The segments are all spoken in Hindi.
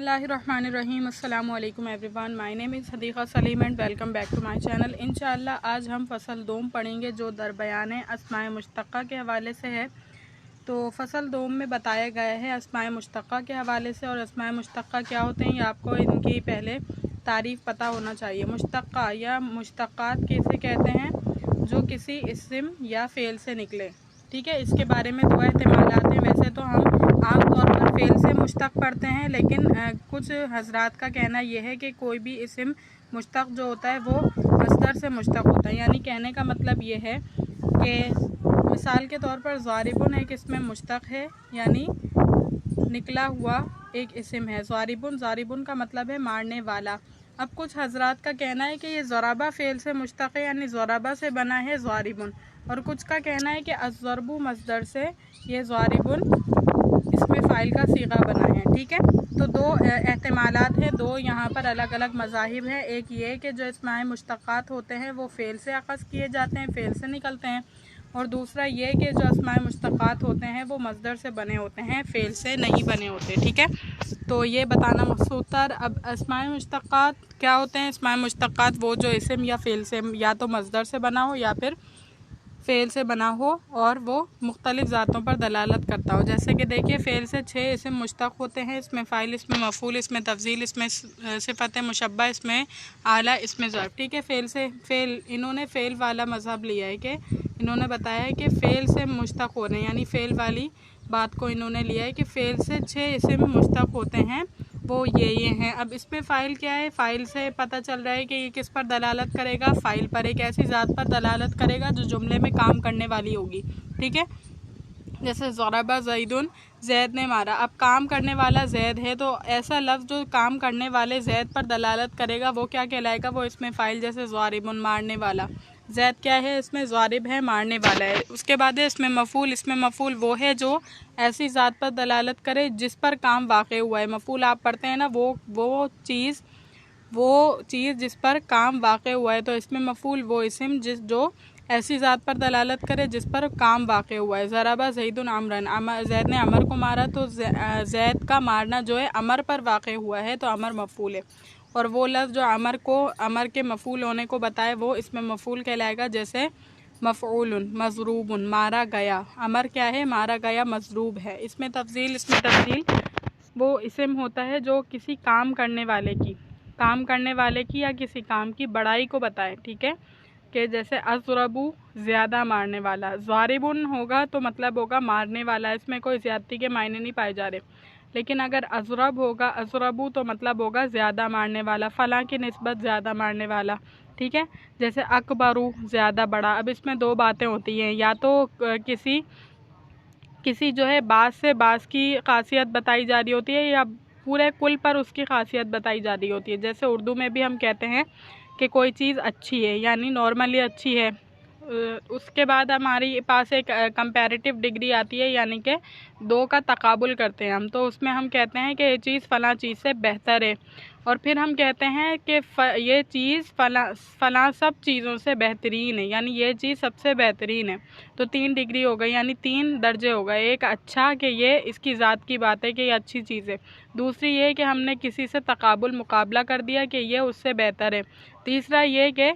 बिस्मिल्लाहिर्रहमानिर्रहीम अस्सलामु अलैकुम everyone. My name is Sadiqa Saleem and welcome back to my channel. इंशाअल्लाह आज हम फ़सल दोम पढ़ेंगे जो दरबयान अस्माए मुश्तक़ा के हवाले से है। तो फ़सल दोम में बताया गया है अस्माए मुश्तक़ा के हवाले से, और अस्माए मुश्तक़ा क्या होते हैं ये आपको इनकी पहले तारीफ़ पता होना चाहिए। मुश्तक़ा या मुश्तक़ात किसे कहते हैं? जो किसी इस्म या फ़ेल से निकले। ठीक है, इसके बारे में दो एहतिमालात हैं। वैसे तो हम आम तौर पर फ़ेल से मुश्तक़ पढ़ते हैं, लेकिन कुछ हज़रात का कहना यह है कि कोई भी इस्म मुश्तक़ जो होता है वो मस्दर से मुश्तक़ होता है। यानी कहने का मतलब ये है कि मिसाल के तौर पर ज़ारिबुन एक इस्म मुश्तक़ है, यानी निकला हुआ एक इस्म है। ज़ारिबुन का मतलब है मारने वाला। अब कुछ हज़रात का कहना है कि ये ज़राबा फ़ेल से मुश्तक़ है, यानी ज़राबा से बना है ज़ारिबुन। और कुछ का कहना है कि अज़्ज़रबु मस्दर से ये ज़ारिबुन इसमें फ़ाइल का सीगा बना है। ठीक है, तो दो एहतिमालात हैं, दो यहाँ पर अलग अलग मज़ाहिब हैं। एक ये कि जो इसमाए मुश्तक़ात होते हैं वो फ़ेल से अख़ज़ किए जाते हैं, फ़ेल से निकलते हैं, और दूसरा ये कि जो अस्माए मुश्तक़ात होते हैं वो मस्दर से बने होते हैं, फ़ेल से नहीं बने होते। ठीक है, तो ये बताना मकसूद था। अब अस्माए मुश्तक़ात क्या होते हैं? अस्माए मुश्तक़ात वो जो इस्म या फ़ेल से या तो मस्दर से बना हो या फिर फ़ेल से बना हो, और वो मुख्तलिफ़ ज़ातों पर दलालत करता हो। जैसे कि देखिए, फ़ेल से 6 इस्म मुश्तक़ होते हैं। इसमें फ़ाइल, इसमें मफ़ूल, इसमें तफ़ज़ील, इसमें सिफ़त मुशब्बा, इसमें आला, इसमें ज़र्फ़। ठीक है, फ़ेल इन्होंने फ़ेल वाला मज़हब लिया है कि इन्होंने बताया है कि फ़ेल से मुश्तक़ हो रहे हैं, यानी फ़ेल वाली बात को इन्होंने लिया है कि फ़ेल से 6 इस्म मुश्तक़ होते हैं, वो ये हैं। अब इसमें फ़ाइल क्या है? फ़ाइल से पता चल रहा है कि ये किस पर दलालत करेगा? फ़ाइल पर, एक ऐसी ज़ात पर दलालत करेगा जो जुमले में काम करने वाली होगी। ठीक है, जैसे ज़रबा ज़ैदुन, ज़ैद ने मारा। अब काम करने वाला ज़ैद है, तो ऐसा लफ्ज़ जो काम करने वाले ज़ैद पर दलालत करेगा वो क्या कहलाएगा? वो इसमें फ़ाइल, जैसे ज़ारिबुन मारने वाला। ज़ैद क्या है? इसमें ज़ारिब है, मारने वाला है। उसके बाद है इसमें मफ़ूल। इसमें मफ़ूल वो है जो ऐसी ज़ात पर दलालत करे जिस पर काम वाक़े हुआ है। मफ़ूल आप पढ़ते हैं ना, वो चीज़ जिस पर काम वाक़े हुआ है। तो इसमें मफ़ूल वो इस्म जो ऐसी ज़ात पर दलालत करे जिस पर काम वाक़े हुआ है। ज़रबा ज़ैदुन अमरन, ज़ैद ने अमर को मारा, तो ज़ैद का मारना जो है अमर पर वाक़े हुआ है, तो अमर मफ़ूल है। और वो लफ्ज़ जो अमर के मफ़ूल होने को बताए वो इसमें मफ़ूल कहलाएगा। जैसे मफ़ऊलुन, मज़रूबुन, मारा गया। अमर क्या है? मारा गया, मज़रूब है। इसमें तफ़ज़ील वो इस्म होता है जो किसी काम करने वाले की या किसी काम की बड़ाई को बताए। ठीक है, कि जैसे अज़रबू, ज़्यादा मारने वाला। ज़ारिबुन होगा तो मतलब होगा मारने वाला, इसमें कोई ज़्यादती के मायने नहीं पाए जा रहे। लेकिन अगर अज़रब होगा, अज़रबू, तो मतलब होगा ज़्यादा मारने वाला, फ़लाँ की निस्बत ज़्यादा मारने वाला। ठीक है, जैसे अकबरू, ज़्यादा बड़ा। अब इसमें दो बातें होती हैं, या तो किसी जो है बास से बास की खासियत बताई जा रही होती है, या पूरे कुल पर उसकी खासियत बताई जा रही होती है। जैसे उर्दू में भी हम कहते हैं कि कोई चीज़ अच्छी है, यानी नॉर्मली अच्छी है। उसके बाद हमारे पास एक कंपैरेटिव डिग्री आती है, यानी कि दो का तकाबुल करते हैं हम, तो उसमें हम कहते हैं कि ये चीज़ फ़लाँ चीज़ से बेहतर है। और फिर हम कहते हैं कि ये चीज़ फ़लाँ सब चीज़ों से बेहतरीन है, यानी ये चीज़ सबसे बेहतरीन है। तो 3 डिग्री हो गई, यानी 3 दर्जे हो गए। एक अच्छा कि ये इसकी ज़ात की बात है कि ये अच्छी चीज़ है। दूसरी ये कि हमने किसी से तकाबुल मुकाबला कर दिया कि ये उससे बेहतर है। तीसरा ये कि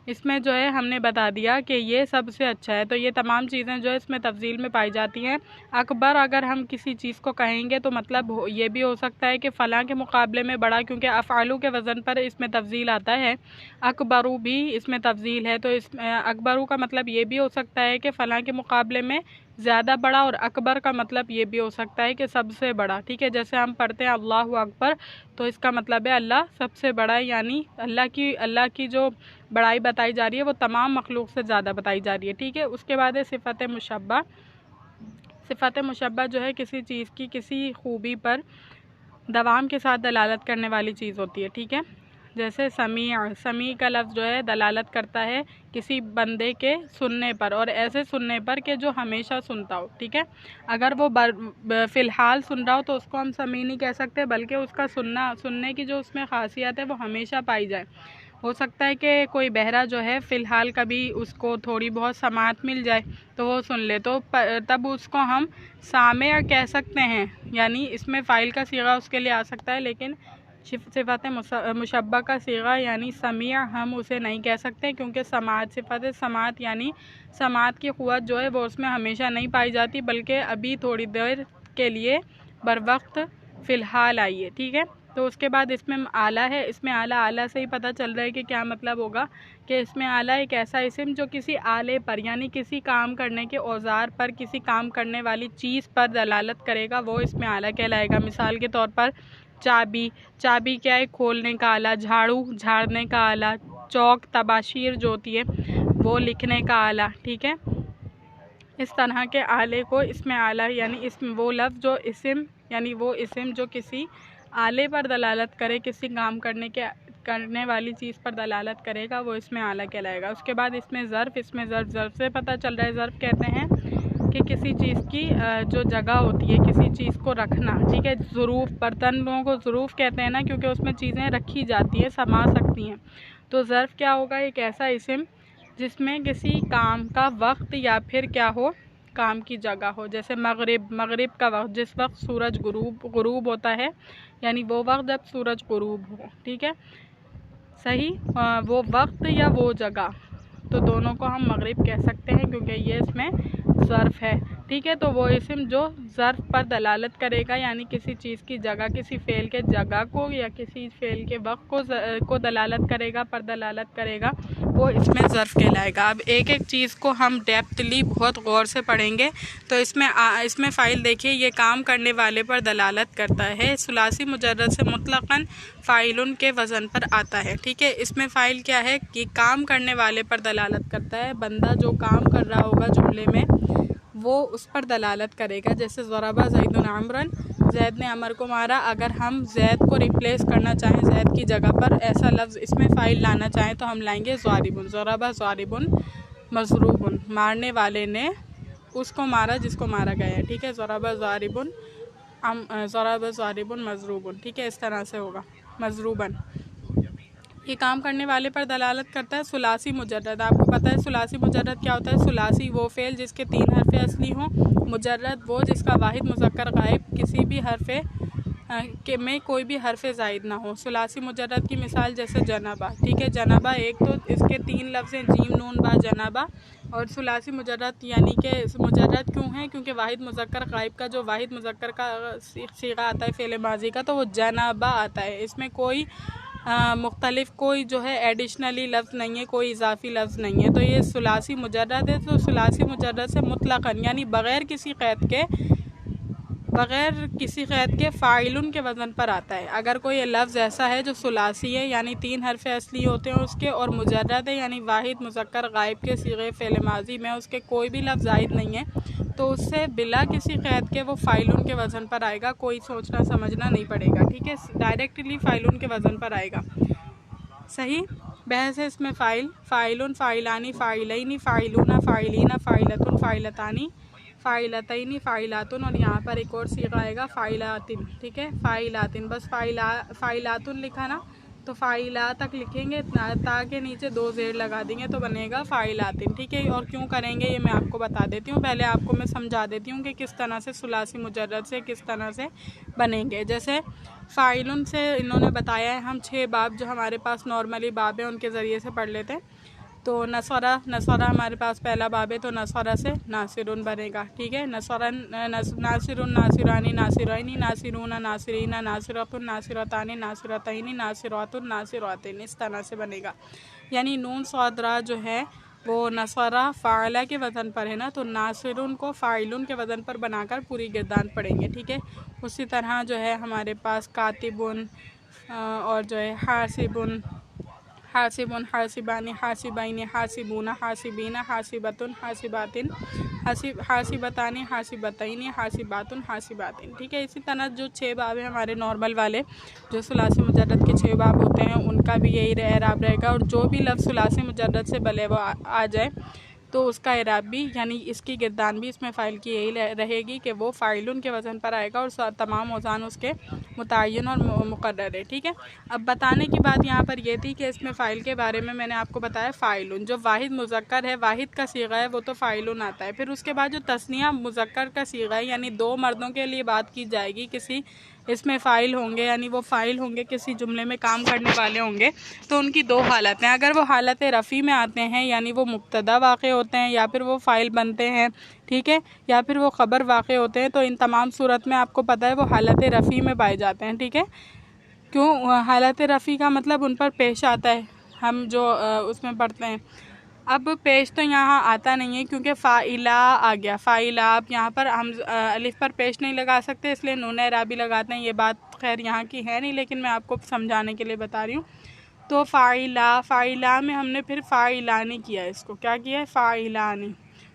इसमें जो है हमने बता दिया कि ये सबसे अच्छा है। तो ये तमाम चीज़ें जो है इसमें तफ़ज़ील में पाई जाती हैं। अकबर अगर हम किसी चीज़ को कहेंगे तो मतलब ये भी हो सकता है कि फ़लाँ के मुकाबले में बड़ा, क्योंकि अफ़आलू के वज़न पर इसमें तफ़ज़ील आता है। अकबरू भी इसमें तफ़ज़ील है, तो इसमें अकबरू का मतलब ये भी हो सकता है कि फ़लाँ के मुकाबले में ज़्यादा बड़ा, और अकबर का मतलब ये भी हो सकता है कि सबसे बड़ा। ठीक है, जैसे हम पढ़ते हैं अल्लाहु अकबर, तो इसका मतलब है अल्लाह सबसे बड़ा है, यानी अल्लाह की जो बड़ाई बताई जा रही है वो तमाम मखलूक से ज़्यादा बताई जा रही है। ठीक है, उसके बाद है सिफ़त मुशब्बा। सिफ़त मुशब्बा जो है किसी चीज़ की किसी खूबी पर दवाम के साथ दलालत करने वाली चीज़ होती है। ठीक है, जैसे समी का लफ्ज़ जो है दलालत करता है किसी बंदे के सुनने पर, और ऐसे सुनने पर कि जो हमेशा सुनता हो। ठीक है, अगर वो फ़िलहाल सुन रहा हो तो उसको हम समी नहीं कह सकते, बल्कि उसका सुनने की जो उसमें ख़ासियत है वो हमेशा पाई जाए। हो सकता है कि कोई बहरा जो है फ़िलहाल कभी उसको थोड़ी बहुत समाअत मिल जाए तो वो सुन ले, तो तब उसको हम सामेअ कह सकते हैं, यानी इसमें फ़ाइल का सीगा उसके लिए आ सकता है, लेकिन सिफ़त मुशब्बा का सीगा यानी समीअ हम उसे नहीं कह सकते, क्योंकि समाअत सिफ़त समाअत यानी समाअत की क़ुव्वत जो है वो उसमें हमेशा नहीं पाई जाती, बल्कि अभी थोड़ी देर के लिए बर वक्त फ़िलहाल आई है। ठीक है, तो उसके बाद इसमें आला है। इसमें आला से ही पता चल रहा है कि क्या मतलब होगा कि इसमें आला एक ऐसा इस्म जो किसी आले पर यानी किसी काम करने के औज़ार पर, किसी काम करने वाली चीज़ पर दलालत करेगा, वो इसमें आला कहलाएगा। मिसाल के तौर पर चाबी क्या है, खोलने का आला, झाड़ू झाड़ने का आला, चौक तबाशीर जो होती है वो लिखने का आला। ठीक है, इस तरह के आले को इसमें आला यानी इसमें वो लफ्ज़ जो इस्म यानी वो इस्म जो किसी आले पर दलालत करे, किसी काम करने वाली चीज़ पर दलालत करेगा, वो इसमें आला कहलाएगा। उसके बाद इसमें ज़र्फ़ ज़र्फ़ से पता चल रहा है, ज़र्फ़ कहते हैं कि किसी चीज़ की जो जगह होती है, किसी चीज़ को रखना। ठीक है, ज़ुरूफ़ बर्तनों को ज़ुरूफ़ कहते हैं ना, क्योंकि उसमें चीज़ें रखी जाती हैं, समा सकती हैं। तो ज़र्फ़ क्या होगा, एक ऐसा इस्म जिसमें किसी काम का वक्त या फिर क्या हो, काम की जगह हो। जैसे मगरिब का वक्त, जिस वक्त सूरज गुरूब होता है, यानी वो वक्त जब सूरज गुरूब हो। ठीक है, सही, वो वक्त या वो जगह, तो दोनों को हम मगरिब कह सकते हैं क्योंकि ये इसमें ज़र्फ़ है। ठीक है, तो वो इस्म जो ज़र्फ़ पर दलालत करेगा यानी किसी चीज़ की जगह, किसी फ़ेल के जगह को या किसी फ़ेल के वक्त को दलालत करेगा, पर दलालत करेगा, वो इसमें ज़र्फ़ कहलाएगा। अब एक एक चीज़ को हम डेप्थली बहुत गौर से पढ़ेंगे। तो इसमें फ़ाइल देखिए, ये काम करने वाले पर दलालत करता है, सुलासी मुजर्रद से मुतलक़न फ़ाइलुन के वज़न पर आता है। ठीक है, इसमें फ़ाइल क्या है कि काम करने वाले पर दलालत करता है, बंदा जो काम कर रहा होगा जुमले में वो उस पर दलालत करेगा। जैसे ज़रबा ज़ैदुन अमरन, ज़ैद ने अमर को मारा। अगर हम ज़ैद को रिप्लेस करना चाहें, ज़ैद की जगह पर ऐसा लफ्ज़ इसमें फ़ाइल लाना चाहें, तो हम लाएंगे ज़ारिबुन, ज़रबा ज़ारिबुन मज़रूबुन, मारने वाले ने उसको मारा जिसको मारा गया है। ठीक है, ज़रबा ज़ारिबुन मज़रूबुन। ठीक है, इस तरह से होगा मज़रूबन। ये काम करने वाले पर दलालत करता है। सुलासी मुजर्रद, आपको पता है सुलासी मुजर्रद क्या होता है। सुलासी वो फ़ेल जिसके 3 हरफ़े असली हों, मुजर्रद वो जिसका वाहिद मुज़क्कर गायब किसी भी हरफ़े में कोई भी हरफ़े ज़ायद ना हो। सुलासी मुजर्रद की मिसाल जैसे जनाबा। ठीक है, जनाबा एक तो इसके 3 लफ्ज़ हैं, जीम नून बा जनाबा। और सुलासी मुजर्रद यानी कि मुजर्रद क्यों है, क्योंकि वाहिद मुज़क्कर गायब का जो वाहिद मुज़क्कर का सीगा आता है फ़ेल माज़ी का, तो वो जनाबा आता है। इसमें कोई मुख्तलिफ कोई जो है एडिशनली लफ्ज़ नहीं है, कोई इजाफ़ी लफ्ज़ नहीं है। तो ये सुलासी मुजर्रद है। तो सुलासी मुजर्रद से मुतलक़न यानी बग़ैर किसी क़ैद के फ़ाइलुन के वज़न पर आता है। अगर कोई लफ्ज़ ऐसा है जो सुलासी है यानी 3 हरफ़े असली होते हैं उसके, और मुजर्रद है यानी वाहिद मुज़क्कर गायब के सीगे फ़ेल माज़ी में उसके कोई भी लफ्ज़ ज़ायद नहीं है, तो उससे बिला किसी क़ैद के वो फ़ाइलुन के वज़न पर आएगा, कोई सोचना समझना नहीं पड़ेगा। ठीक है, डायरेक्टली फ़ाइलुन के वज़न पर आएगा। सही बहस है इसमें। फ़ाइलुन, फ़ाइलानी, फ़ाइलैनी, फ़ाइलूना, फ़ाइलीना, फ़ाइलतुन, फ़ाइलतानी, फ़ाइलतैनी, फ़ाइलातुन, और यहाँ पर एक और सीगा आएगा फ़ाइलातिन। ठीक है, फ़ाइलातिन, बस फ़ाइलातुन लिखा ना, तो फ़ाइला तक लिखेंगे, ता के नीचे 2 ज़ेर लगा देंगे तो बनेगा फ़ाइलातिन। ठीक है, और क्यों करेंगे ये मैं आपको बता देती हूँ। पहले आपको मैं समझा देती हूँ कि किस तरह से सुलासी मुजर्रद से किस तरह से बनेंगे। जैसे फ़ाइलुन से इन्होंने बताया है, हम 6 बाब जो हमारे पास नॉर्मली बाब है उनके ज़रिए से पढ़ लेते हैं। तो नसरा हमारे पास पहला बाब है, तो नसरा से नासिरुन बनेगा। ठीक है, नासिरुन, नासिरानी, नासिरैनी, नासिरूना, नासिरीना, नासिरतुन, नासिरतानी, नासिरतैनी, नासिरातुन, नासिरातिन, इस तरह से बनेगा। यानी नून सौदरा जो है वो नसरा फ़ाइला के वज़न पर है ना, तो नासिरुन को फ़ाइलुन के वज़न पर बनाकर पूरी गिरदान पढ़ेंगे। ठीक है, उसी तरह जो है हमारे पास कातिबुन और जो है हासिबुन, हासिबुन, हासिबानी, हासिबैनी, हासिबूना, हासिबीना, हासिबतुन, हासिबातिन, हासिबतानी, हासिबतैनी, हासिबातुन, हासिबातिन। ठीक है, इसी तरह जो 6 बाब हैं हमारे नॉर्मल वाले जो सुलासी मुजर्रद के 6 बाब होते हैं उनका भी यही एराब रहेगा। और जो भी लफ्ज़ सुलासी मुजर्रद से भले वो आ जाए, तो उसका इराब भी यानी इसकी गिरदान भी इसमें फ़ाइल की यही रहेगी कि वो फ़ाइलुन के वज़न पर आएगा और तमाम औज़ान उसके मुतय्यन और मुक़र्रर है। ठीक है, अब बताने की बात यहाँ पर यह थी कि इसमें फ़ाइल के बारे में मैंने आपको बताया फ़ाइलुन जो वाहिद मुज़क्कर है, वाहिद का सीगा है, वो तो फ़ाइलुन आता है। फिर उसके बाद जो तस्निया मुज़क्कर का सीगा है यानी दो मर्दों के लिए बात की जाएगी, किसी इसमें फ़ाइल होंगे यानी वो फ़ाइल होंगे, किसी जुमले में काम करने वाले होंगे, तो उनकी दो हालत हैं। अगर वो हालत रफ़ी में आते हैं यानी वो मुब्तदा वाक़े होते हैं या फिर वो फ़ाइल बनते हैं, ठीक है, या फिर वो ख़बर वाक़े होते हैं, तो इन तमाम सूरत में आपको पता है वो हालत रफ़ी में पाए जाते हैं। ठीक है, क्यों हालत रफ़ी का मतलब उन पर पेश आता है, हम जो उसमें पढ़ते हैं। अब पेश तो यहाँ आता नहीं है क्योंकि फ़ाइला आ गया, फ़ाइला। आप यहाँ पर हम अलिफ पर पेश नहीं लगा सकते, इसलिए नून इराबी लगाते हैं। ये बात खैर यहाँ की है नहीं, लेकिन मैं आपको समझाने के लिए बता रही हूँ। तो फ़ाइला में हमने फिर फ़ाइलानी किया, इसको क्या किया है, फ़ाइलानी।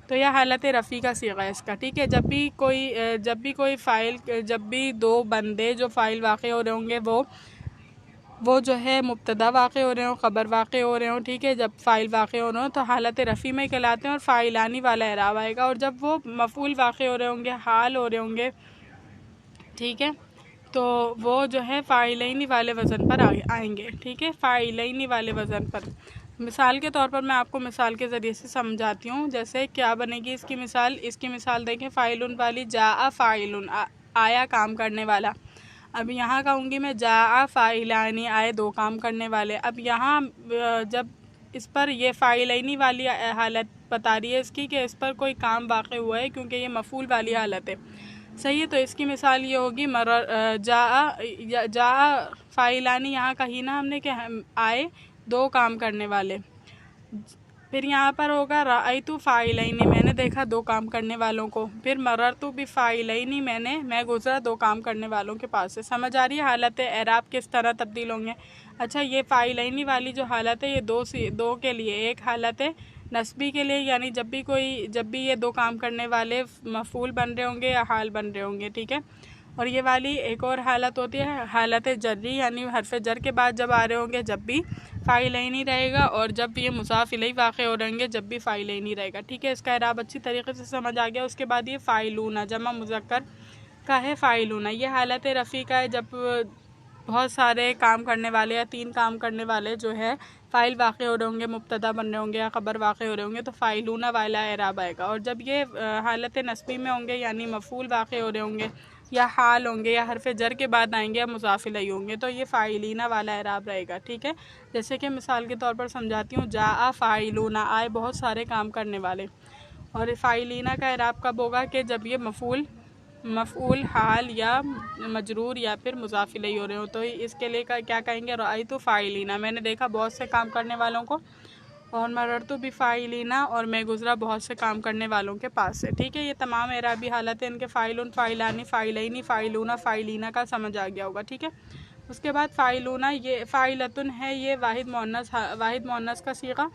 तो यह हालत रफ़ी का सीगा है इसका। ठीक है, जब भी कोई फ़ाइल, जब भी दो बंदे जो फ़ाइल वाक़े हो रहे होंगे वो जो है मुब्तदा वाक़े हो रहे हो, ख़बर वाक़े हो रहे हो, ठीक है, जब फ़ाइल वाक़े हो रहे हो तो हालत रफ़ी में कहलाते हैं और फ़ाइलानी वाला एराब आएगा। और जब वो मफ़ूल वाक़े हो रहे होंगे, हाल हो रहे होंगे, ठीक है, तो वो जो है फ़ाइलैनी वाले वज़न पर आएंगे। ठीक है, फ़ाइलैनी वाले वज़न पर। मिसाल के तौर पर मैं आपको मिसाल के ज़रिए से समझाती हूँ। जैसे क्या बनेगी इसकी मिसाल देखें, फ़ाइलुन वाली, जा फ़ाइलुन आया काम करने वाला। अब यहाँ कहूँगी मैं जा फ़ाइलानी आए दो काम करने वाले। अब यहाँ जब इस पर ये फ़ाइलैनी वाली हालत बता रही है इसकी कि इस पर कोई काम वाक़े हुआ है क्योंकि ये मफ़ूल वाली हालत है, सही है। तो इसकी मिसाल ये होगी जा फ़ाइलानी, यहाँ कही ना हमने कि आए दो काम करने वाले। फिर यहाँ पर होगा रअयतु फ़ाइलैनी, मैंने देखा दो काम करने वालों को। फिर मररतु बिफ़ाइलैनी, मैं गुज़रा दो काम करने वालों के पास से। समझ आ रही है हालत एराब किस तरह तब्दील होंगे। अच्छा, ये फ़ाइलैनी वाली जो हालत है ये दो के लिए, एक हालत है नस्बी के लिए यानी जब भी ये दो काम करने वाले मफ़ूल बन रहे होंगे या हाल बन रहे होंगे, ठीक है। और ये वाली एक और हालत होती है हालत जर्री, यानी हरफ जर के बाद जब आ रहे होंगे जब भी फ़ाइलैनी रहेगा, और जब ये मुज़ाफ़ इलैहि वाक़े हो रहेंगे जब भी फ़ाइलैनी रहेगा। ठीक है, इसका इराब अच्छी तरीके से समझ आ गया। उसके बाद ये फ़ाइलूना जमा मुज़क्कर का है, फ़ाइलूना ये हालत रफ़ी का है जब बहुत सारे काम करने वाले या तीन काम करने वाले जो है फ़ाइल वाक़े हो रहे होंगे, मुब्तदा बन रहे होंगे या ख़बर वाक़े हो रहे होंगे, तो फ़ाइलूना वाला एराब आएगा। और जब ये हालत नस्बी में होंगे यानी मफ़ूल वाक़े हो रहे होंगे या हाल होंगे या हरफ जर के बाद आएंगे या मुज़ाफ़ इलैहि होंगे, तो ये फ़ाइलीना वाला एराब रहेगा। ठीक है, जैसे कि मिसाल के तौर पर समझाती हूँ, जा फ़ाइलूना आए बहुत सारे काम करने वाले। और फ़ाइलीना का एराब कब होगा कि जब ये मफ़ूल हाल या मजरूर या फिर मुज़ाफ़ इलैहि हो रहे हो। तो इसके लिए क्या कहेंगे, रअयतु फ़ाइलीना, मैंने देखा बहुत से काम करने वालों को, और मररतु बिफ़ाइलिना, और मैं गुज़रा बहुत से काम करने वालों के पास से। ठीक है, ये तमाम एराबी हालत है इनके फ़ाइलुन, फ़ाइलानी, फ़ाइलैनी, फ़ाइलूना, फ़ाइलीना का समझ आ गया होगा। ठीक है, उसके बाद फ़ाइलूना, ये फ़ाइलतुन है, ये वाहिद मुअन्नस का सीगा,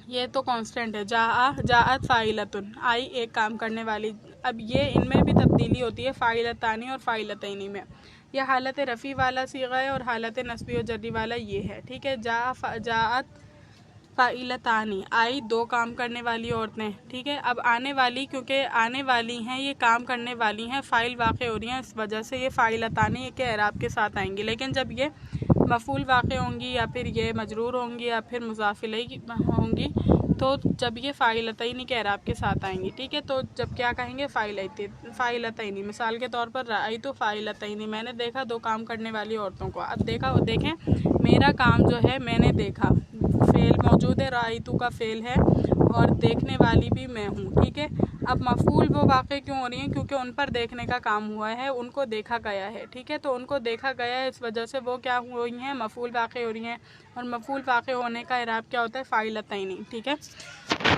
ये तो कांस्टेंट है। जाअत फ़ाइलतुन, आई एक काम करने वाली। अब ये इनमें भी तब्दीली होती है फ़ाइलतानी और फ़ाइलतैनी में। यह हालत रफ़ी वाला सीगा है और हालत नस्बी और जर्री वाला ये है। ठीक है, जाअत फ़ाइलतानी, आई दो काम करने वाली औरतें। ठीक है, अब आने वाली, क्योंकि आने वाली हैं ये काम करने वाली हैं, फ़ाइल वाक़े हो रही हैं, इस वजह से ये फ़ाइलतानी के एराब के साथ आएंगी। लेकिन जब ये मफ़ूल वाक़े होंगी या फिर ये मजरूर होंगी या फिर मुज़ाफ़ इलैहि होंगी, तो जब ये फ़ाइलतैनी के एराब के साथ आएंगी। ठीक है, तो जब क्या कहेंगे, फ़ाइलतैनी। मिसाल के तौर पर रअयतु फ़ाइलतैनी, मैंने देखा दो काम करने वाली औरतों को। अब देखें मेरा काम जो है मैंने देखा, फ़ेल मौजूद है, रअयतु का फ़ेल है और देखने वाली भी मैं हूँ। ठीक है, अब मफ़ूल वो वाक़े क्यों हो रही हैं, क्योंकि उन पर देखने का काम हुआ है, उनको देखा गया है। ठीक है, तो उनको देखा गया है, इस वजह से वो क्या हुई हैं, मफ़ूल वाक़े हो रही हैं। और मफ़ूल वाक़े होने का इराब क्या होता है, फ़ाइलतैनी। ठीक है,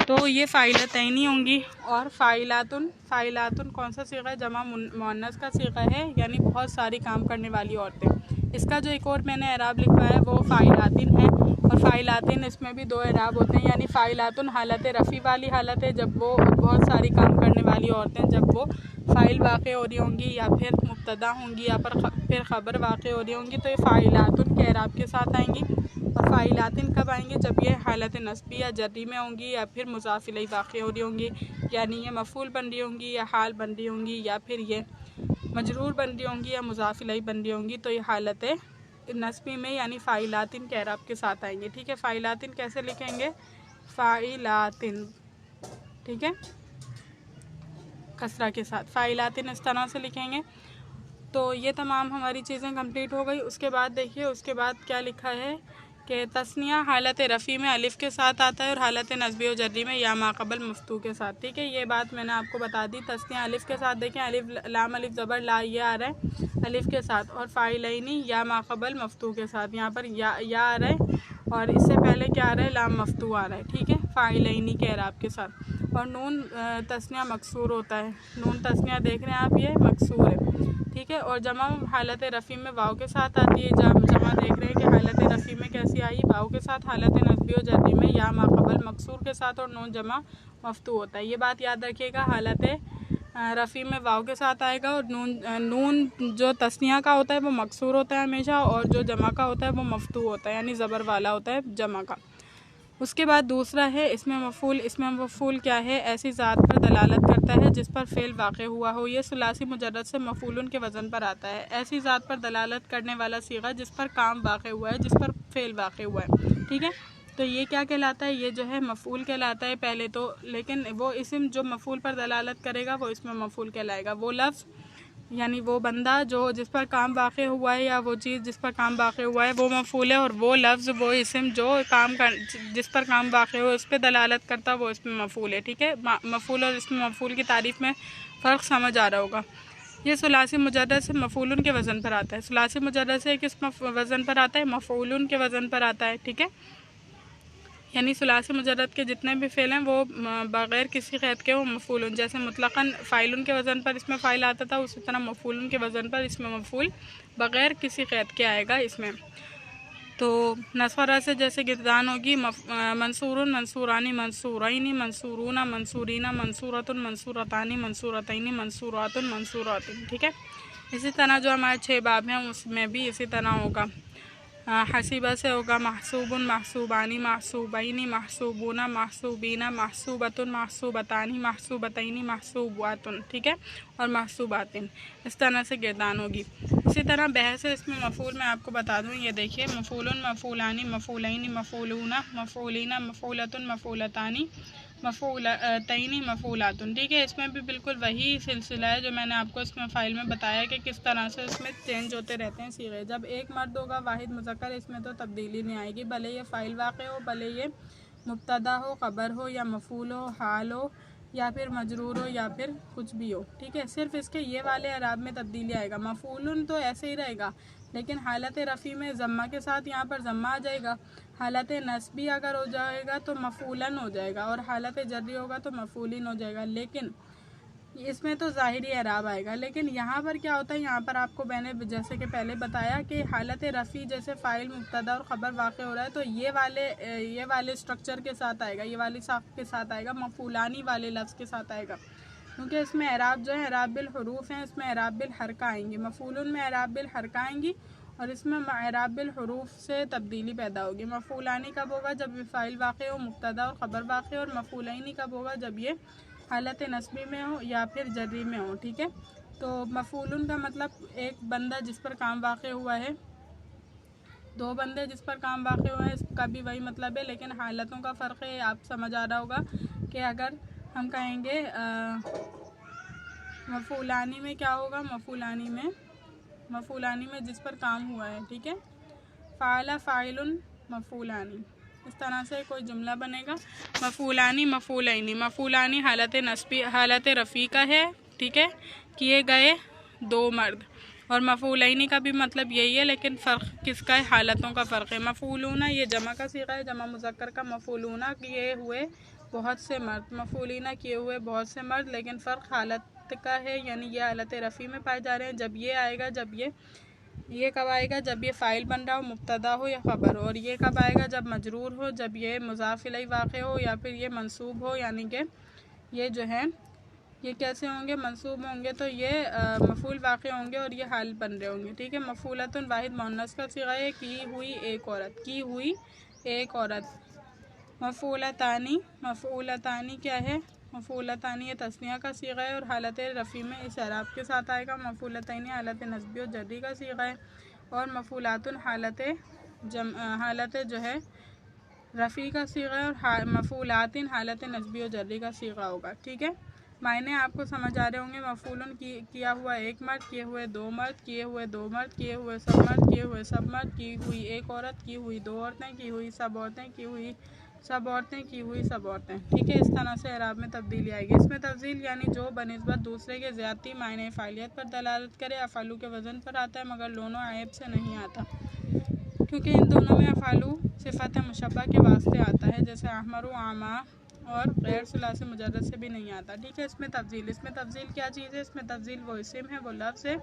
तो ये फ़ाइलतैनी होंगी। और फ़ाइलातुन कौन सा सीगा है, जमा मुअन्नस का सीगा है, यानी बहुत सारी काम करने वाली औरतें। इसका जो एक और मैंने एराब लिखा है वो फ़ाइलातिन है। और फ़ाइलातिन, इसमें भी दो एराब होते हैं, यानी फ़ाइलातुन हालत रफ़ी वाली हालत है जब वो बहुत सारी काम करने वाली औरतें जब वो फ़ाइल वाक़ हो रही होंगी या फिर मुब्तदा होंगी या फिर ख़बर वाक़ हो रही होंगी तो ये फ़ाइलातुन के एराब के साथ आएंगी। और फ़ाइलातिन कब आएंगी? जब ये हालत नस्बी या जर्री में होंगी या फिर मुज़ाफ़ इलैहि वाक़ हो रही होंगी, यानी ये मफ़ूल बन रही होंगी या हाल बन रही होंगी या फिर ये मजरूर बन रही होंगी या मुज़ाफ़ इलैहि बन रही होंगी, तो ये हालत नस्बी में यानी फ़ाइलातिन के एराब के साथ आएंगे। ठीक है, फ़ाइलातिन कैसे लिखेंगे? फ़ाइलातिन, ठीक है, कसरा के साथ फ़ाइलातिन इस तरह से लिखेंगे। तो ये तमाम हमारी चीज़ें कंप्लीट हो गई। उसके बाद देखिए, उसके बाद क्या लिखा है कि तस्निया हालत रफ़ी में अलिफ़ के साथ आता है और हालत नस्बी और जर्री में या माक़बल मफ्तू के साथ। ठीक है, ये बात मैंने आपको बता दी। तस्निया अलिफ़ के साथ देखें, अलिफ़ लाम अलिफ़ ज़बर ला, ये आ रहा है अलिफ़ के साथ, और फ़ाइलैनी या माक़बल मफ्तू के साथ। यहाँ पर या आ रहा है और इससे पहले क्या आ रहा है? लाम मफ्तू आ रहा है। ठीक है, फ़ाइलैनी के एराब के साथ। और नून तस्निया मकसूर होता है, नून तस्निया देख रहे हैं आप, ये मकसूर है। ठीक है, और जमा हालत रफ़ी में वाव के साथ आती है। जमा देख रहे हैं कि हालत रफ़ी में कैसी आई? वाव के साथ। हालत नस्बी और जर्री में या माक़बल मकसूर के साथ और नून जमा मफ्तू होता है। ये बात याद रखिएगा, हालत रफ़ी में वाव के साथ आएगा और नून जो तस्निया का होता है वो मकसूर होता है हमेशा, और जो जमा का होता है वो मफ्तू होता है, यानी ज़बर वाला होता है जमा का। उसके बाद दूसरा है इसमें मफ़ूल। इसमें मफ़ूल क्या है? ऐसी ज़ात पर दलालत करता है जिस पर फ़ेल वाक़ हुआ हो। ये सुलासी मुजर्रद से मफ़ूलन के वज़न पर आता है। ऐसी ज़ात पर दलालत करने वाला सीगा जिस पर काम वाक़ हुआ है, जिस पर फ़ेल वाक़ हुआ है। ठीक है, तो ये क्या कहलाता है? ये जो है मफ़ूल कहलाता है पहले तो, लेकिन वो इस्म जो मफ़ूल पर दलालत करेगा वो इसमें मफ़ूल कहलाएगा। वो लफ्ज़ यानी वो बंदा जो जिस पर काम वाक़ हुआ है या वो चीज़ जिस पर काम वाक़ हुआ है वो मफ़ूल है, और वो लफ्ज़ वो इस्म जो जिस पर काम वाक़ हुआ है उस पर दलालत करता वो इसमें मफ़ूल है। ठीक है, मफ़ूल और इसमें मफ़ूल की तारीफ़ में फ़र्क समझ आ रहा होगा। ये सुलासी मुजर्रद से मफ़ूलन के वज़न पर आता है। सुलासी मुजर्रद से किस वज़न पर आता है? मफ़ूलन के वज़न पर आता है। ठीक है, यानी सुलासी मुजर्रद के जितने भी फ़ेल हैं वो बग़ैर किसी क़ैद के वो मफ़ूलन, जैसे मुतलक़न फ़ाइलन के वज़न पर इसमें फ़ाइल आता था, उसी तरह मफ़ूलन के वज़न पर इसमें मफ़ूल बग़ैर किसी क़ैद के आएगा इसमें। तो नस्वरा से जैसे गिरदान होगी, मंसूरुन मंसूरानी मंसूरैनी मंसूरूना मंसूरीना मंसूरतुन मंसूरतानी मंसूरतैनी मंसूरातुन मंसूरातिन। ठीक है, इसी तरह जो हमारे 6 बाब हैं उसमें भी इसी तरह होगा। हसीबा से होगा महसूबुन महसूबानी महसूबैनी महसूबूना महसूबीना महसूबतुन महसूबतानी महसूबतैनी महसूबातुन। ठीक है, और महसूबातिन, इस तरह से गिरदान होगी। इसी तरह बहस है इसमें मफ़ूल मैं आपको बता दूँ। ये देखिए, मफ़ूलुन मफ़ूलानी मफ़ूलैनी मफ़ूलूना मफ़ूलीना मफ़ूलतुन मफ़ूलतानी मफ़ूलतैनी मफ़ूलातुन। ठीक है, इसमें भी बिल्कुल वही सिलसिला है जो मैंने आपको इसमें फ़ाइल में बताया कि किस तरह से इसमें चेंज होते रहते हैं सीगे। जब एक मर्द होगा वाहिद मुज़क्कर, इसमें तो तब्दीली नहीं आएगी, भले ये फ़ाइल वाक़ हो, भले ये मुब्तदा हो, ख़बर हो या मफ़ूल हो, हाल हो या फिर मजरूर हो या फिर कुछ भी हो। ठीक है, सिर्फ इसके ये वाले अराब में तब्दीली आएगा। मफ़ूलन तो ऐसे ही रहेगा, लेकिन हालत रफ़ी में ज़म्मा के साथ यहाँ पर ज़म्मा आ जाएगा। हालत नस्बी अगर हो जाएगा तो मफ़ूलन हो जाएगा, और हालत जर्री होगा तो मफ़ूलिन हो जाएगा। लेकिन इसमें तो ज़ाहिरी एराब आएगा। लेकिन यहाँ पर क्या होता है? यहाँ पर आपको मैंने जैसे कि पहले बताया कि हालत रफ़ी जैसे फ़ाइल मुब्तदा और ख़बर वाक़ हो रहा है तो ये वाले स्ट्रक्चर के साथ आएगा, ये वाली साख्त के साथ आएगा, मफ़ूलानी वाले लफ्ज़ के साथ आएगा, क्योंकि इसमें एराब जो है एराब बिल हुरूफ हैं, इसमें एराब बिल हरका आएंगी। मफ़ूलन में एराब बिल हरका आएंगी और इसमें एराब बिल हुरूफ से तब्दीली पैदा होगी। मफ़ूलानी कब होगा? जब ये फ़ाइल वाक़ हो, मुब्तदा और ख़बर वाक़ हो, और मफ़ूलैनी कब होगा? जब ये हालत नस्बी में हो या फिर जर्री में हो। ठीक है, तो मफ़ूलन का मतलब एक बंदा जिस पर काम वाक़ हुआ है, 2 बंदे जिस पर काम वाक़ हुआ है, इसका भी वही मतलब है, लेकिन हालतों का फ़र्क है। आप समझ आ रहा होगा कि अगर हम कहेंगे मफ़ूलानी में क्या होगा? मफ़ूलानी में जिस पर काम हुआ है। ठीक है, फ़ाला फ़ाइलुन मफ़ूलानी, इस तरह से कोई जुमला बनेगा। मफ़ूलानी मफ़ूलैनी, मफ़ूलानी हालत नस्बी हालत रफ़ी का है। ठीक है, किए गए 2 मर्द, और मफ़ूलैनी का भी मतलब यही है, लेकिन फ़र्क किसका है? हालतों का फ़र्क है। मफ़ूलूना ये जमा का सीगा है, जमा मुज़क्कर का। मफ़ूलूना किए हुए बहुत से मर्द, मफ़ूलीना किए हुए बहुत से मर्द, लेकिन फ़र्क हालत का है, यानी ये हालत रफ़ी में पाए जा रहे हैं। जब ये आएगा, जब ये कब आएगा? जब ये फ़ाइल बन रहा हो, मुब्तदा हो या ख़बर हो। और ये कब आएगा? जब मजरूर हो, जब ये मुज़ाफ़ इलैहि वाक़ हो या फिर ये मंसूब हो, यानी कि ये जो है ये कैसे होंगे, मंसूब होंगे तो ये मफूल वाक़े होंगे और ये हाल बन रहे होंगे। ठीक है, मफूलतुन वाहिद मुअन्नस का सिगा है, की हुई एक औरत, की हुई एक औरत। मफूलतानी क्या है, मफूलतानी ये तस्निया का सीगा है और हालत रफ़ी में इस अराब के साथ आएगा। मफूलतैनी हालत नस्बी और जर्री का सीगा है और मफूलातुन हालत जो है रफ़ी का सीगा है और मफूलातिन हालत नस्बी और जर्री का सीगा होगा। ठीक है, मायने आपको समझ आ रहे होंगे। मफूलन किया हुआ एक मर्द, किए हुए दो मर्द, किए हुए दो मर्द, किए हुए सब मर्द, किए हुए सब मर्द, की हुई एक औरत, की हुई दो औरतें, की हुई सब औरतें, की हुई सब औरतें, की हुई सब औरतें। ठीक है, इस तरह से एराब में तब्दीली आएगी। इसमें तब्दील यानी जो बनिस्बत दूसरे के ज़्यादती मायने फ़ाइलियत पर दलालत करे, अफ़ालू के वज़न पर आता है मगर लोनों ऐब से नहीं आता, क्योंकि इन दोनों में अफ़ालू सिफ़त मुशब्बा के वास्ते आता है, जैसे अहमर आमा और गैर सुलासी मुजर्रद से भी नहीं आता। ठीक है, इसमें तब्दील क्या चीज़ है, इसमें तब्दील वो इस्म है, वो लफ्ज़ है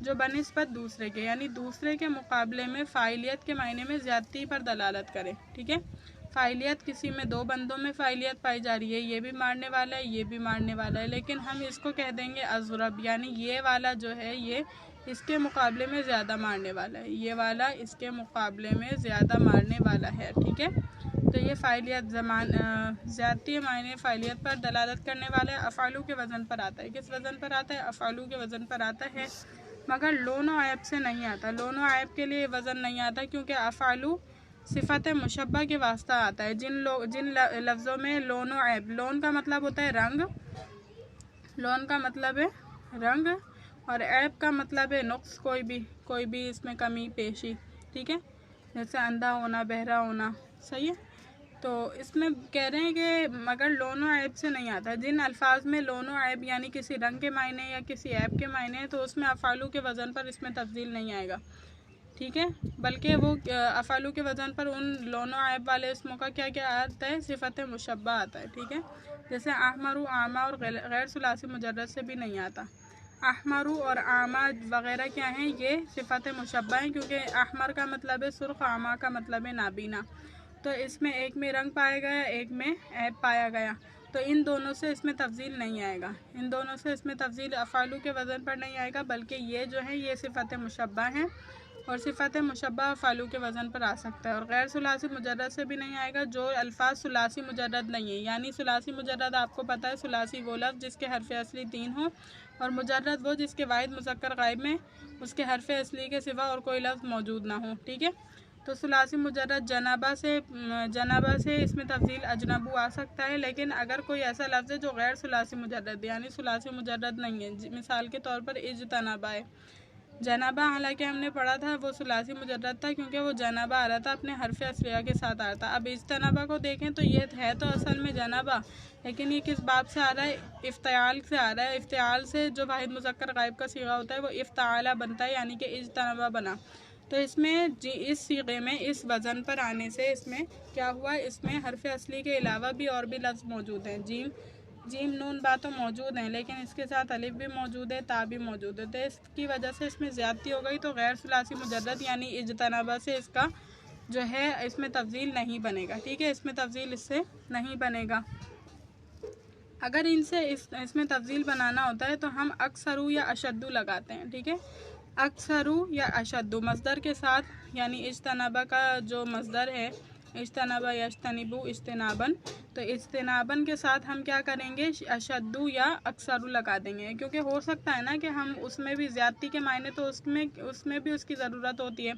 जो बनिस्बत दूसरे के यानी दूसरे के मुकाबले में फ़ाइलियत के मायने में ज़्यादती पर दलालत करे। ठीक है, फ़ाइलियत किसी में दो बंदों में फ़ाइलियत पाई जा रही है, ये भी मारने वाला है, ये भी मारने वाला है, लेकिन हम इसको कह देंगे अज़रब, यानी ये वाला जो है ये इसके मुकाबले में ज़्यादा मारने वाला है, ये वाला इसके मुकाबले में ज़्यादा मारने वाला है। ठीक है, तो ये फ़ाइलियत ज़्यादती मायने फ़ाइलियत पर दलालत करने वाला है। अफ़ालू के वज़न पर आता है, किस वज़न पर आता है, अफ़ालू के वज़न पर आता है मगर लोनो ऐब से नहीं आता। लोनो ऐब के लिए वज़न नहीं आता क्योंकि अफ़ालू सिफ़त मुशब्बा के वास्ता आता है। जिन लफ्ज़ों में लोनो ऐब, लोन का मतलब होता है रंग, लोन का मतलब है रंग और ऐब का मतलब है नुक्स, कोई भी इसमें कमी पेशी। ठीक है, जैसे अंधा होना, बहरा होना, सही है। तो इसमें कह रहे हैं कि मगर लोनो ऐब से नहीं आता। जिन अल्फाज में लोनो ऐब यानी किसी रंग के मायने या किसी ऐब के मायने हैं तो उसमें अफ़ालू के वज़न पर इसमें तब्दील नहीं आएगा। ठीक है, बल्कि वो अफ़ालू के वज़न पर उन लोनो ऐब वाले इसमों का क्या आता है, सिफ़त मुशब्बा आता है। ठीक है, जैसे अहमरू आमा और गैर सुलासी मुजर्रद से भी नहीं आता। अहमरू और आमा वग़ैरह क्या हैं, ये सिफ़त मुशब्बा हैं क्योंकि अहमर का मतलब है सुर्ख, आमा का मतलब है नाबीना। तो इसमें एक में रंग पाया गया, एक में ऐब पाया गया, तो इन दोनों से इसमें तब्दील नहीं आएगा। इन दोनों से इसमें तब्दील अफ़ालू के वज़न पर नहीं आएगा, बल्कि ये जो है ये सिफ़त मुशब्बा हैं और सिफ़त मुशब्बा अफ़ालू के वज़न पर आ सकता है। और गैर सुलासी मुजर्रद से भी नहीं आएगा, जो अल्फाज सुलासी मुजर्रद नहीं है। यानी सुलासी मुजर्रद आपको पता है, सुलासी वो लफ्ज़ जिसके हरफ असली 3 हो और मुजर्रद वो जिसके वाहिद मुज़क्कर गायब में उसके हरफ असली के सिवा और कोई लफ्ज़ मौजूद ना हो। ठीक है, तो सुलासी मुजर्रद जनाबा से इसमें तब्दील अजनबू आ सकता है, लेकिन अगर कोई ऐसा लफ्ज़ है जो गैर सुलासी मुजर्रद यानी सुलासी मुजर्रद नहीं है, मिसाल के तौर पर इज्तनाबा है। जनाबा हालांकि हमने पढ़ा था वो सुलासी मुजर्रद था क्योंकि वो जनाबा आ रहा था अपने हरफ असलिया के साथ आ रहा था। अब इज्तनाबा को देखें तो ये है तो असल में जनाबा, लेकिन ये किस बाब से आ रहा है, इफ्ताल से आ रहा है। इफ्ताल से जो वाहिद मुज़क्कर गायब का सीगा होता है वो इफ्ताला बनता है, यानी कि इज्तनाबा बना। तो इसमें इस सीगे में इस वज़न पर आने से इसमें क्या हुआ, इसमें हरफ असली के अलावा भी और भी लफ्ज़ मौजूद हैं। जीम नून बा तो मौजूद हैं, लेकिन इसके साथ अलिफ भी मौजूद है, ता भी मौजूद है। तो इसकी वजह से इसमें ज़्यादती हो गई, तो गैर सुलासी मुजर्रद यानी इज्तनाबा से इसका जो है इसमें तब्दील नहीं बनेगा। ठीक है, इसमें तब्दील इससे नहीं बनेगा। अगर इनसे इसमें तब्दील बनाना होता है तो हम अक्सरू या अशद्दू लगाते हैं। ठीक है, अक्सरू या अशद्दू मस्दर के साथ, यानी इज्तनाबा का जो मस्दर है इज्तनाबा यज्तनिबु इज्तनाबन, तो इज्तनाबन के साथ हम क्या करेंगे, अशद्दू या अक्सरू लगा देंगे, क्योंकि हो सकता है ना कि हम उसमें भी ज़्यादती के मायने तो उसमें भी उसकी ज़रूरत होती है।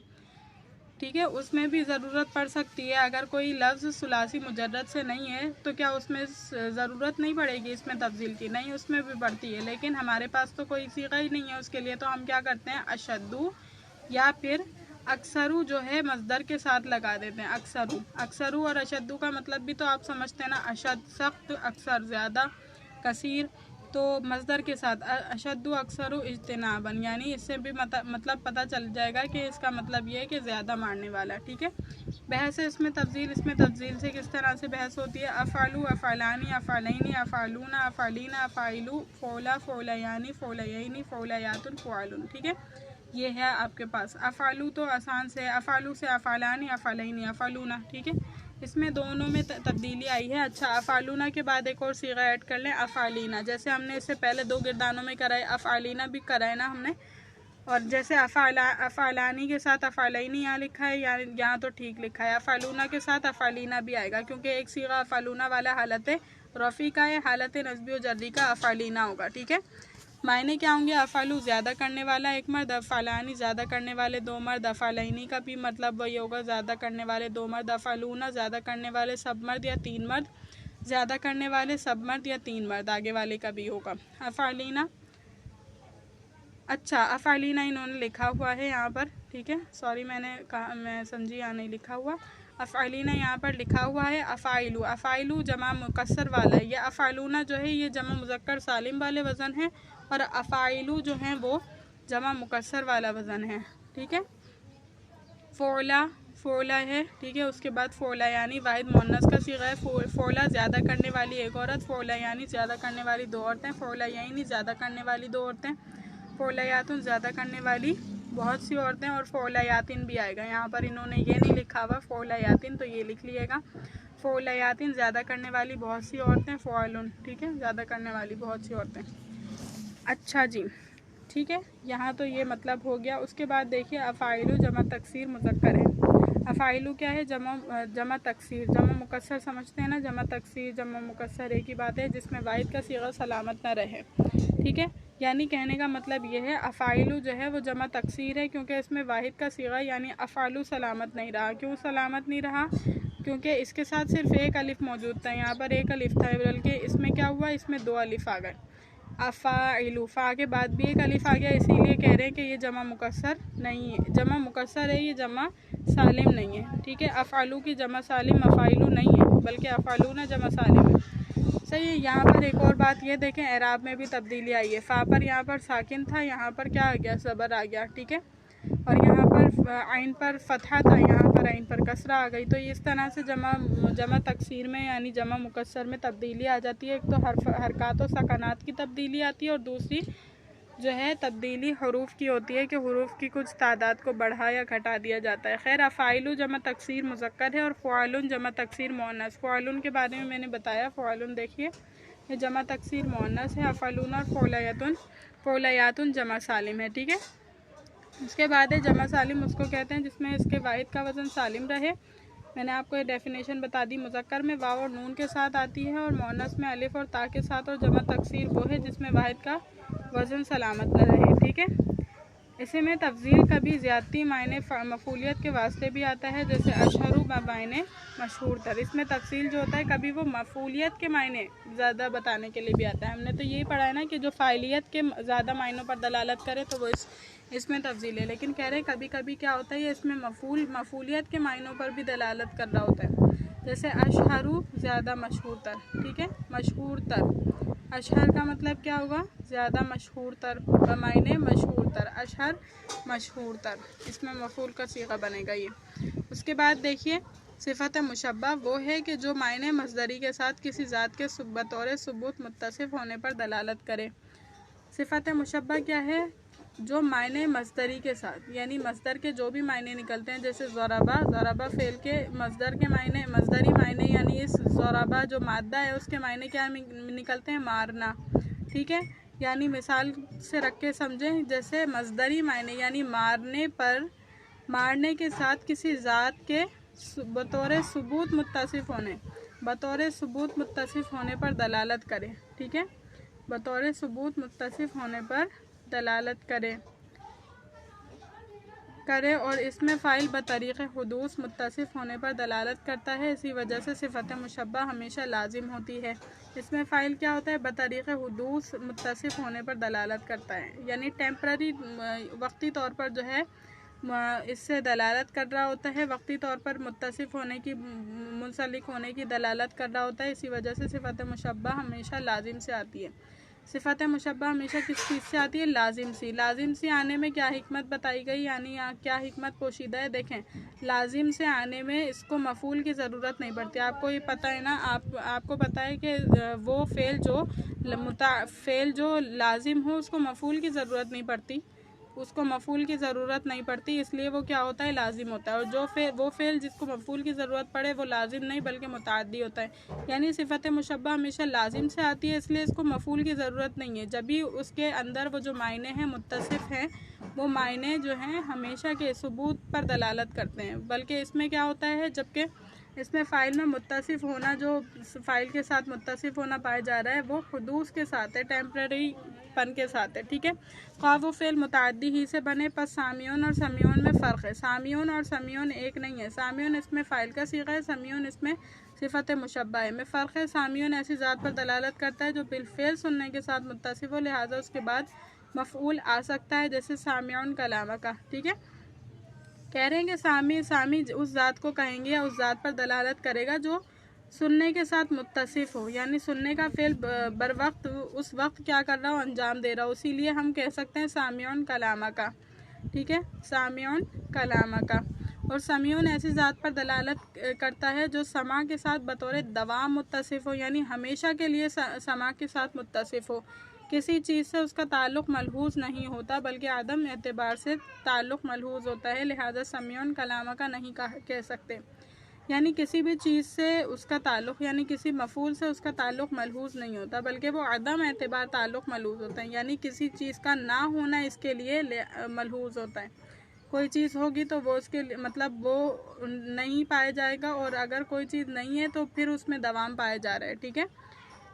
ठीक है, उसमें भी ज़रूरत पड़ सकती है। अगर कोई लफ्ज़ सुलासी मुजर्रद से नहीं है तो क्या उसमें ज़रूरत नहीं पड़ेगी इसमें तब्दील की, नहीं उसमें भी पड़ती है, लेकिन हमारे पास तो कोई सीगा ही नहीं है उसके लिए, तो हम क्या करते हैं अशद्दू या फिर अक्सरू जो है मस्दर के साथ लगा देते हैं। अक्सरू और अशद्दू का मतलब भी तो आप समझते हैं ना, अशद सख्त, अक्सर ज़्यादा, कसीर, तो मस्दर के साथ अशद्दु अक्सरू इज्तनाबन, यानी इससे भी मतलब पता चल जाएगा कि इसका मतलब ये है कि ज़्यादा मारने वाला। ठीक है, बहस है इसमें तब्दील से किस तरह से बहस होती है, अफ़ालू अफ़ालानी अफ़ालैनी अफ़ालूना अफ़ालीना अफ़ाइलू फ़ौला फ़ौलयानी फ़ौलयैनी फ़ौलयातुन फ़ुआलुन। ठीक है, ये है आपके पास। अफ़ालू तो आसान से, अफ़ालू से अफ़ालानी अफ़ालैनी अफ़ालूना। ठीक है, इसमें दोनों में तब्दीली आई है। अच्छा, अफ़ालूना के बाद एक और सीगा ऐड कर लें, अफ़ालीना। जैसे हमने इससे पहले 2 गिरदानों में कराए, अफ़ालीना भी कराए ना हमने। और जैसे अफ़ालानी के साथ अफ़ालैनी यहाँ लिखा है, यहाँ तो ठीक लिखा है। अफ़ालूना के साथ अफ़ालीना भी आएगा, क्योंकि एक सीगा अफ़ालूना वाला हालत रफ़ी का है, हालत नस्बी व जर्री का अफ़ालीना होगा। ठीक है, मायने क्या होंगे? अफ़ालू ज़्यादा करने वाला एक मर्द, अफ़ालानी ज़्यादा करने वाले 2 मर्द, अफ़ालैनी का भी मतलब वही होगा, ज़्यादा करने वाले 2 मर्द, अफ़ालूना ज़्यादा करने वाले सब मर्द या 3 मर्द, ज़्यादा करने वाले सब मर्द या 3 मर्द, आगे वाले का भी होगा। अफ़ालीना, अच्छा अफ़ालीना इन्होंने लिखा हुआ है यहाँ पर, ठीक है, सॉरी मैंने कहा, मैं समझी यहाँ नहीं लिखा हुआ। अफ़ालीना यहाँ पर लिखा हुआ है। अफ़ाइलू, अफ़ाइलू जमा मुकस्सर वाला है। यह अफ़ालूना जो है ये जमा मुज़क्कर सालिम वाले वज़न है, और अफ़ाइलू जो हैं वो जमा मुकस्सर वाला वज़न है। ठीक है, फ़ोला, फ़ोला है, ठीक है। उसके बाद फ़ोला यानी वाहिद मुअन्नस का सीगा है। फ़ोला ज़्यादा करने वाली एक औरत, फ़ोला यानी ज़्यादा करने वाली 2 औरतें, फ़ोला यानी ज़्यादा करने वाली 2 औरतें, फ़ोलायातुन ज़्यादा करने वाली बहुत सी औरतें, और फ़ोलायातिन भी आएगा। यहाँ पर इन्होंने ये नहीं लिखा हुआ फ़ोलायातिन, तो ये लिख लीजिएगा, फ़ोलायातिन ज़्यादा करने वाली बहुत सी औरतें, फ़ौलुन, ठीक है, ज़्यादा करने वाली बहुत सी औरतें। अच्छा जी, ठीक है, यहाँ तो ये मतलब हो गया। उसके बाद देखिए अफ़ाइलू जमा तकसीर मुज़क्कर है। अफ़ाइलू क्या है? जमा तकसीर, जमा मुकस्सर समझते हैं ना, जमा तकसीर जमा मुकस्सर एक ही बात है, जिसमें वाहिद का सीगा सलामत न रहे। ठीक है, यानी कहने का मतलब ये है अफ़ाइलू जो है वो जमा तकसीर है, क्योंकि इसमें वाहिद का सीगा यानी अफ़ालू सलामत नहीं रहा। क्यों सलामत नहीं रहा? क्योंकि इसके साथ सिर्फ एक अलिफ मौजूद था, यहाँ पर एक अलिफ था, बल्कि इसमें क्या हुआ, इसमें 2 अलिफ आ गए। अफ़ाइलू, फ़ा के बाद भी एक अलिफ आ गया, इसीलिए कह रहे हैं कि ये जमा मुकस्सर नहीं है। जमा मुकस्सर है, ये जमा सालिम नहीं है। ठीक है, अफ़ालू की जमा सालिम अफ़ाइलू नहीं है, बल्कि अफ़ालूना जमा सालिम है। सही है। यहाँ पर एक और बात ये देखें, एराब में भी तब्दीली आई है। फ़ा पर यहाँ पर साकिन था, यहाँ पर क्या आ गया, ज़बर आ गया। ठीक है, और यहाँ पर आइन पर फ़तहा था, यहाँ पर आइन पर कसरा आ गई। तो इस तरह से जमा तकसीर में यानी जमा मुकस्सर में तब्दीली आ जाती है। एक तो हरकत और सकनात की तब्दीली आती है, और दूसरी जो है तब्दीली हरूफ की होती है कि हरूफ की कुछ तादाद को बढ़ा या घटा दिया जाता है। खैर, अफ़ाइलू जमा तकसीर मुज़क्कर है, और फ़ुआलुन जमा तकसीर मुअन्नस। फ़ुआलुन के बारे में मैंने बताया, फ़ुआलुन देखिए ये जमा तकसीर मुअन्नस है। अफ़ालून और फ़ोलायातुन जमा सालिम है। ठीक है, उसके बाद है जमा सालिम, उसको कहते हैं जिसमें इसके वाहिद का वज़न सालिम रहे। मैंने आपको ये डेफिनेशन बता दी। मुज़क्कर में वाव और नून के साथ आती है, और मुअन्नस में अलिफ और ता के साथ, और जमा तकसीर वो है जिसमें वाहिद का वज़न सलामत न रहे। ठीक है, इसे में तफज़ील कभी ज़्यादती मायने मफूलियत के वास्ते भी आता है, जैसे अशहरू मायने मशहूर तर। इसमें तफसील जो होता है कभी वो मफूलियत के मायने ज़्यादा बताने के लिए भी आता है। हमने तो यही पढ़ा है ना कि जो फ़ाइलियत के ज़्यादा मायनों पर दलालत करे तो वो इसमें तफजील है। लेकिन कह रहे हैं कभी कभी क्या होता है, इसमें मफूलियत के मायनों पर भी दलालत कर रहा होता है। जैसे अशहरू ज़्यादा मशहूर तर, ठीक है, मशहूर तर, अशहर का मतलब क्या होगा, ज़्यादा मशहूर तर, बमायने मशहूर तर, अशहर मशहूर तर, इसमें मफूल का सीगा बनेगा ये। उसके बाद देखिए सिफ़त मुशब्बह वो है कि जो मायने मज़दरी के साथ किसी ज़ात के बतौर सुबूत मुत्तसिफ़ होने पर दलालत करे। सिफ़त मुशब्बह क्या है? जो मायने मज़दरी के साथ, यानी मज़दर के जो भी मायने निकलते हैं, जैसे ज़रबा फ़ेल के मज़दर के मायने, मज़दरी मायने, यानी इस ज़रबा जो मादा है उसके मायने क्या निकलते हैं, मारना। ठीक है, यानी मिसाल से रख के समझें, जैसे मज़दरी मायने यानी मारने के साथ किसी ज़ात के बतौर सुबूत मुत्तसिफ़ होने पर दलालत करे। ठीक है, बतौर सुबूत मुत्तसिफ़ होने पर दलालत करे और इसमें फ़ाइल बतरीक़ हुदूस मुत्तसिफ़ होने पर दलालत करता है। इसी वजह से सिफ़त मुशब्बह हमेशा लाजिम होती है। इसमें फ़ाइल क्या होता है, बतरीक़ हुदूस मुत्तसिफ़ होने पर दलालत करता है, यानी टेम्पररी वक्ती तौर पर जो है इससे दलालत कर रहा होता है, वक्ती तौर पर मुत्तसिफ़ होने की, मुंसलिक होने की दलालत कर रहा होता है। इसी वजह से सिफ़त मुशब्बह हमेशा लाजिम से आती है। सिफ़त मुशब्बह हमेशा किस चीज़ से आती है, लाजिम सी आने में क्या हिकमत बताई गई, यानी यहाँ क्या हिकमत पोशीदा है। देखें, लाजिम से आने में इसको मफूल की ज़रूरत नहीं पड़ती। आपको ये पता है ना, आपको पता है कि वो फ़ेल जो लाजिम हो उसको मफूल की ज़रूरत नहीं पड़ती। उसको मफूल की ज़रूरत नहीं पड़ती, इसलिए वो क्या होता है, लाजिम होता है। और जो वो फ़ेल जिसको मफूल की ज़रूरत पड़े वो लाजिम नहीं बल्कि मुतअद्दी होता है। यानी सिफ़त मुशब्बह हमेशा लाजिम से आती है, इसलिए इसको मफूल की ज़रूरत नहीं है। जब भी उसके अंदर वो जो मायने हैं मुत्तसिफ़ हैं, वो मायने जो हैं हमेशा के सबूत पर दलालत करते हैं। बल्कि इसमें क्या होता है, जबकि इसमें फ़ाइल में मुत्तसिफ़ होना, जो फ़ाइल के साथ मुत्तसिफ़ होना पाया जा रहा है, वो हुदूस के साथ है, टेम्परेरी पन के साथ है। ठीक है, ख्वाह वो फ़ेल मुतअद्दी ही से बने। पर सामियून और समियून में फ़र्क है। सामियून और समियून एक नहीं है। सामियून इसमें फ़ाइल का सीगा है, समियून इसमें सिफ़त मुशब्बह है। में फ़र्क है। सामियून ऐसी ज़ात पर दलालत करता है जो बिलफ़ेल सुनने के साथ मुत्तसिफ़ हो, लिहाजा उसके बाद मफ़ऊल आ सकता है, जैसे सामियून कलामा का। ठीक है, कह रहे हैं कि सामी उस ज़ात को कहेंगे या उस ज़ात पर दलालत करेगा जो सुनने के साथ मुत्तसिफ़ हो, यानी सुनने का फ़ेल बर वक्त उस वक्त क्या कर रहा हो, अंजाम दे रहा हो। इसीलिए हम कह सकते हैं सामियून कलामा का। ठीक है, सामियून कलामा का। और समियून ऐसी ज़ात पर दलालत करता है जो समा के साथ बतौर दवाम मुत्तसिफ़ हो, यानी हमेशा के लिए समा के साथ मुत्तसिफ़ हो। किसी चीज़ से उसका ताल्लुक़ मलहूज़ नहीं होता बल्कि आदम एतबार से ताल्लुक़ मलहूज़ होता है, लिहाजा समियून कलामा का नहीं कह सकते। यानी किसी भी चीज़ से उसका ताल्लुक़, यानी किसी मफ़ूल से उसका ताल्लुक़ मलहूज़ नहीं होता बल्कि वो आदम एतबार ताल्लुक़ मलहूज़ होता है, यानी किसी चीज़ का ना होना इसके लिए मलहूज़ होता है। कोई चीज़ होगी तो वो उसके मतलब वो नहीं पाया जाएगा, और अगर कोई चीज़ नहीं है तो फिर उसमें दवाम पाया जा रहा है। ठीक है,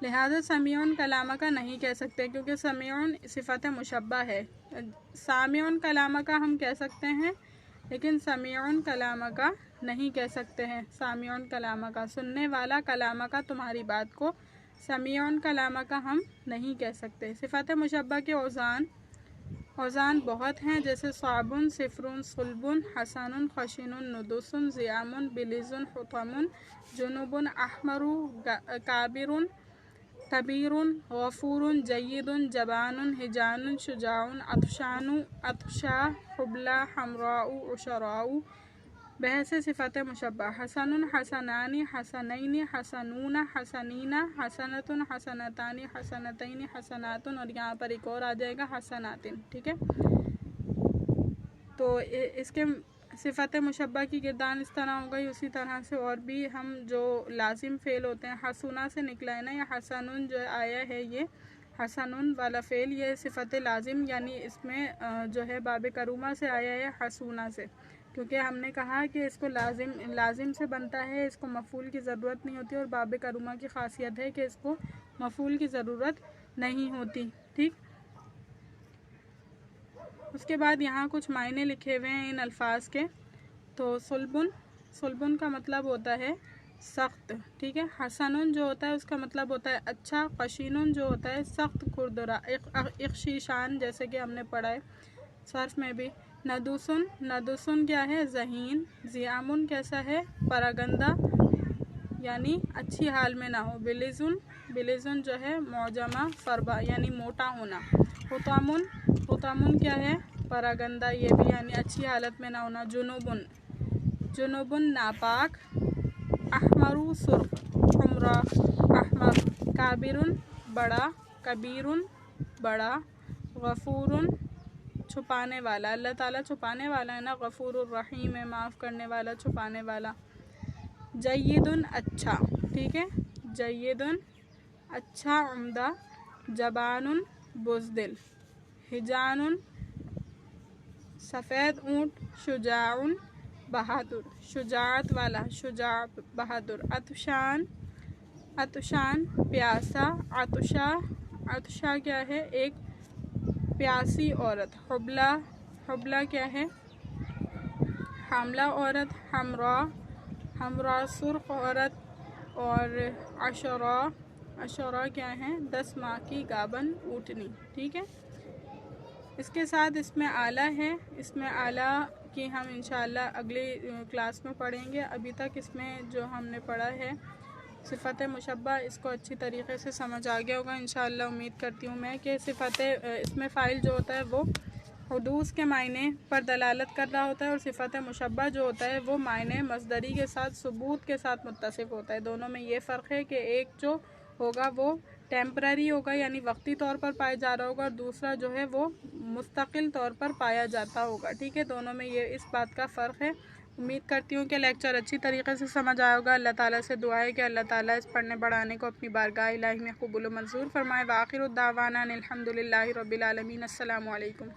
लिहाजा समियून कलामा का नहीं कह सकते क्योंकि समियून सिफ़त मुशब्बह है। सामियून कलामा का हम कह सकते हैं, लेकिन समियून कलामा का नहीं कह सकते हैं। सामियून कलामा का, सुनने वाला कलामा का, तुम्हारी बात को, समियून कलामा का हम नहीं कह सकते। सिफ़त मुशब्बह के औज़ान बहुत हैं, जैसे साबुन, सिफ़रुन, सुल्बुन, हसनुन, खशीनुन, नुदुसुन, ज़ियामुन, बिलिजुन, हुतमुन, जुनुबुन, अहमरु, काबिरुन, कबीरुन, गफूरुन, जय्यिदुन, जबानुन, हिजानुन, शुजाउन, अतशानु, अतशा, हुबला, हमराउ, उशराउ। बहस सिफ़त मुशब्बह। हसनुन, हसनानी, हसनैनी, हसनूना, हसनीना, हसनतुन, हसनतानी, हसनतैनी, हसनातुन, और यहाँ पर एक और आ जाएगा हसनातिन। ठीक है, तो इसके सिफ़त मुशब्बह की गिरदान इस तरह हो गई। उसी तरह से और भी हम जो लाजिम फ़ेल होते हैं, हसुना से निकला है ना, या हसनुन जो आया है, ये हसनुन वाला फ़ेल ये सिफ़त लाजिम, यानी इसमें जो है बाब करूमा से आया है, हसूना से, क्योंकि हमने कहा कि इसको लाजिम से बनता है, इसको मफ़ूल की ज़रूरत नहीं होती, और बाब करूमा की ख़ासियत है कि इसको मफ़ूल की ज़रूरत नहीं होती। ठीक, उसके बाद यहाँ कुछ मायने लिखे हुए हैं इन अल्फाज के। तो सुल्बुन का मतलब होता है सख्त। ठीक है, हसनुन जो होता है उसका मतलब होता है अच्छा। कशीनुन जो होता है सख्त खुरदरा, इख्शीशान, जैसे कि हमने पढ़ा है सर्फ में भी। नदुसुन क्या है, जहीन। ज़ियामुन कैसा है, परागंदा, यानी अच्छी हाल में ना हो। बिलिजुन जो है मौजमा फरबा, यानी मोटा होना। हुतामुन क्या है, परागंदा, ये भी यानी अच्छी हालत में ना होना। जुनुबुन नापाक। अहमरु सुर्ख, हुमरा, अहमर। काबिरुन बड़ा, कबीरुन बड़ा। गफूरुन छुपाने वाला, अल्लाह ताला छुपाने वाला है ना, गफूरुर रहीम है, माफ़ करने वाला, छुपाने वाला। जय्यिदुन अच्छा। ठीक है, जय्यिदुन अच्छा, उम्दा। जबानुन बुज़दिल। हिजानुन सफ़ेद ऊँट। शुजाउन बहादुर, शुजाअत वाला, शुजा बहादुर। अतशान प्यासा। अतशा क्या है, एक प्यासी औरत। हुबला क्या है, हामला औरत। हमरा सुर्ख औरत। और अशरा क्या है, 10 माह की गाबन ऊँटनी। ठीक है, इसके साथ इसमें आला है। इसमें आला की हम इंशाअल्लाह अगली क्लास में पढ़ेंगे। अभी तक इसमें जो हमने पढ़ा है सिफ़त मुशब्बह, इसको अच्छी तरीके से समझ आ गया होगा इंशाअल्लाह। उम्मीद करती हूँ मैं कि इसमें फ़ाइल जो होता है वो हुदूस के मायने पर दलालत कर रहा होता है, और सिफ़त मुशब्बह जो होता है वो मायने मज़दरी के साथ सबूत के साथ मुत्तसिफ़ होता है। दोनों में ये फ़र्क है कि एक जो होगा वो टेम्पररी होगा यानी वक्ती तौर पर पाया जा रहा होगा, और दूसरा जो है वो मुस्तकिल तौर पर पाया जाता होगा। ठीक है, दोनों में ये इस बात का फ़र्क है। उम्मीद करती हूँ कि लेक्चर अच्छी तरीके से समझ आया होगा। अल्लाह ताला से दुआ है कि अल्लाह ताला इस पढ़ने पढ़ाने को अपनी बारगाह इलाही में कबूल मंजूर फरमाए। व आखिर दावाना अनिल हम्दुलिल्लाहि रब्बिल आलमीन। अस्सलामु अलैकुम।